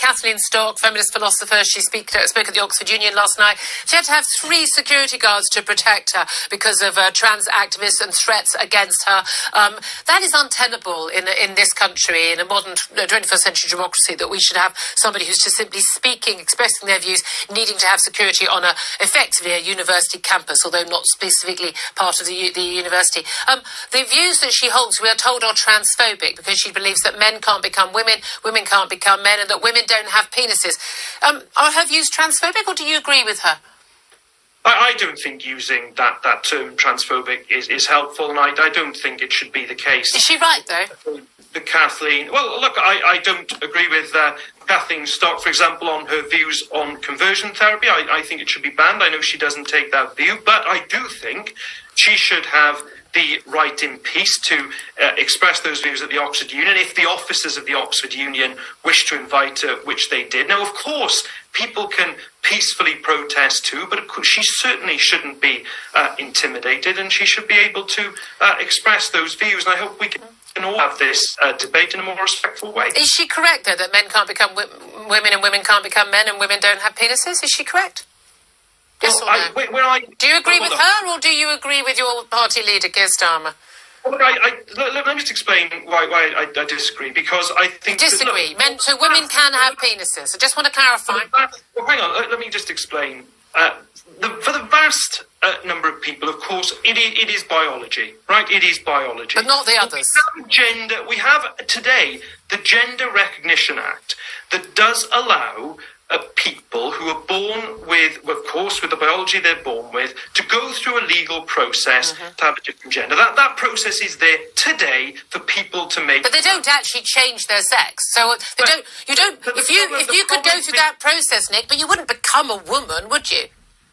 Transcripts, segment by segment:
Kathleen Stock, feminist philosopher. She spoke at the Oxford Union last night. She had to have 3 security guards to protect her because of trans activists and threats against her. That is untenable in this country, in a modern 21st century democracy, that we should have somebody who's just simply speaking, expressing their views, needing to have security on effectively a university campus, although not specifically part of the university. The views that she holds, we are told, are transphobic, because she believes that men can't become women, women can't become men, and that women don't have penises. Are her views transphobic, or do you agree with her? I don't think using that term transphobic is helpful, and I don't think it should be the case. Is she right, though? Kathleen, well, look, I don't agree with Kathleen Stock, for example, on her views on conversion therapy. I think it should be banned. I know she doesn't take that view, but I do think she should have the right in peace to express those views at the Oxford Union, if the officers of the Oxford Union wish to invite her, which they did. Now, of course, people can peacefully protest too, but of course, she certainly shouldn't be intimidated, and she should be able to express those views, and I hope we can all have this debate in a more respectful way. Is she correct, though, that men can't become women and women can't become men and women don't have penises? Is she correct? Yes or no? Do you agree with her, or do you agree with your party leader, Keir Starmer? Well, let me just explain why I disagree, because I think... Disagree? So women can have penises. I just want to clarify. Well, hang on, let me just explain. For the vast number of people, of course, it is biology, right? It is biology. But not the others. We have today the Gender Recognition Act that does allow people who are born with, of course, with the biology they're born with, to go through a legal process to have a different gender. That process is there today for people to make. But they don't actually change their sex. So they don't. You don't. If you could go through that process, Nick, but you wouldn't become a woman, would you?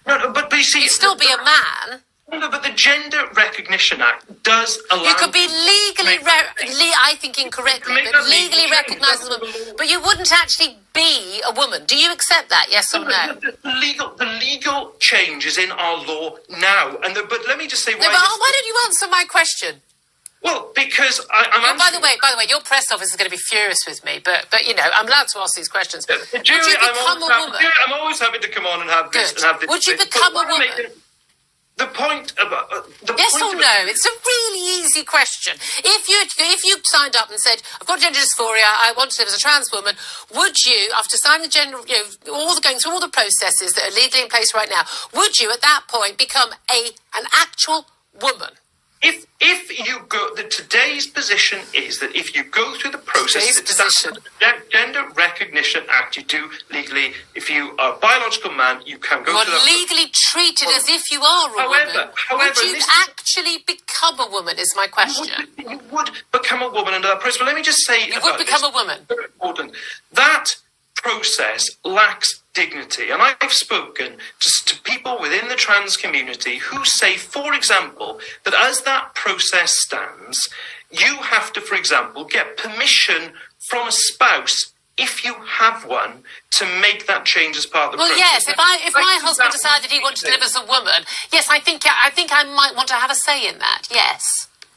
No, but you see, you'd still be a man. No, but the Gender Recognition Act does allow... You could be legally, I think incorrectly, but legally recognised as a woman. But you wouldn't actually be a woman. Do you accept that, yes or no? The legal change is in our law now. But let me just say... Why don't you answer my question? Well, because I'm... By the way, your press office is going to be furious with me, but you know, I'm allowed to ask these questions. Would you become a woman? I'm always happy to come on and have this. Would you become a woman? The point about yes or no? It's a really easy question. If you signed up and said, "I've got gender dysphoria, I want to live as a trans woman," would you, after signing the going through all the processes that are legally in place right now, would you at that point become an actual woman? If you go, today's position is that if you go through the process, the Gender Recognition Act, you do legally. If you are a biological man, you can go. You are legally treated as if you are a woman. Would you actually become a woman? Is my question. You would become a woman under that process. But let me just say, you would become a woman. Very important. That process lacks dignity, and I've spoken to people within the trans community who say, for example, that as that process stands, you have to, for example, get permission from a spouse, if you have one, to make that change as part of the process. Well, yes, if my husband decided he wanted to live as a woman, yes, I think I might want to have a say in that, yes.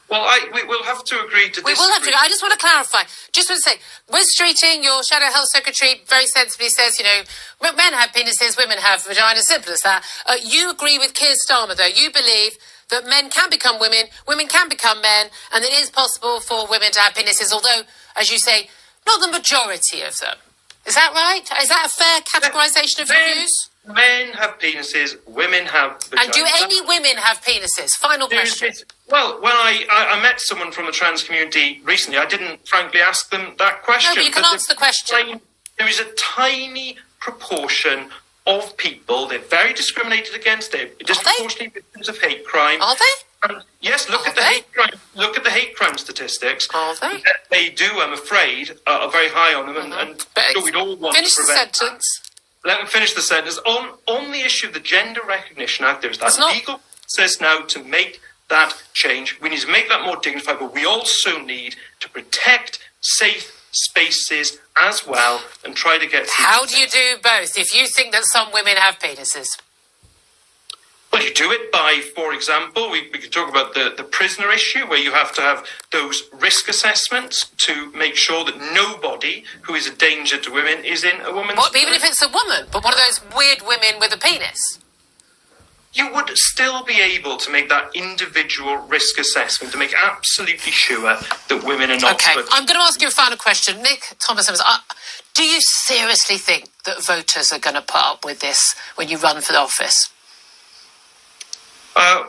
Well, we'll have to agree to disagree. We will have to. I just want to clarify. Just want to say, Wes Streeting, your Shadow Health Secretary, very sensibly says, men have penises, women have vaginas, simple as that. You agree with Keir Starmer, though. You believe that men can become women, women can become men, and it is possible for women to have penises, although, as you say, not the majority of them. Is that right? Is that a fair categorisation of your views? Men have penises, women have vaginas. And do any women have penises? Final question. Well, when I met someone from the trans community recently, I didn't frankly ask them that question. No, but you can answer the question. There is a tiny proportion of people, they're very discriminated against, they're disproportionately victims of hate crime. Are they? Yes, look at the hate crime statistics. Are they? They do, I'm afraid, are very high on them, and we'd all want to prevent finish the sentence. Let me finish the sentence. On the issue of the Gender Recognition Act, there's that legal process now to make that change. We need to make that more dignified, but we also need to protect safe spaces as well and try to get... How do you do both if you think that some women have penises? Well, you do it by, for example, we could talk about the prisoner issue, where you have to have those risk assessments to make sure that nobody who is a danger to women is in a woman's... What, even if it's a woman, but one of those weird women with a penis? You would still be able to make that individual risk assessment to make absolutely sure that women are not... Okay, I'm going to ask you a final question. Nick, Thomas Symonds, do you seriously think that voters are going to put up with this when you run for the office?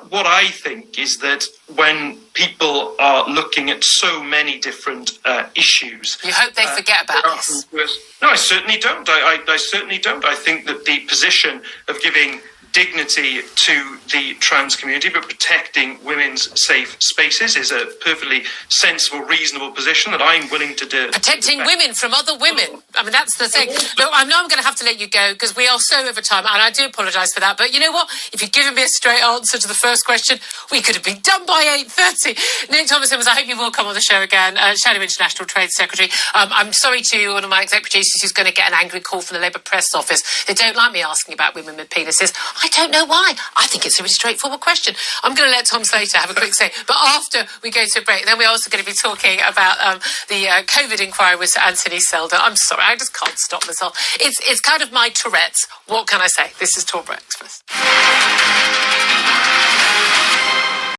What I think is that when people are looking at so many different issues... You hope they forget about this. No, I certainly don't. I certainly don't. I think that the position of giving dignity to the trans community but protecting women's safe spaces is a perfectly sensible, reasonable position that I'm willing to do. Protecting women from other women. I mean, that's the thing. Look, I know I'm going to have to let you go because we are so over time, and I do apologise for that. But you know what? If you'd given me a straight answer to the first question, we could have been done by 8:30. Nick Thomas Symonds, I hope you will come on the show again. Shadow International Trade Secretary. I'm sorry to one of my exec producers who's going to get an angry call from the Labour Press Office. They don't like me asking about women with penises. I don't know why. I think it's a really straightforward question. I'm going to let Tom Slater have a quick say. But after we go to a break, then we're also going to be talking about the COVID inquiry with Sir Anthony Seldon. I'm sorry, I just can't stop myself. It's kind of my Tourette's. What can I say? This is Talk Breakfast.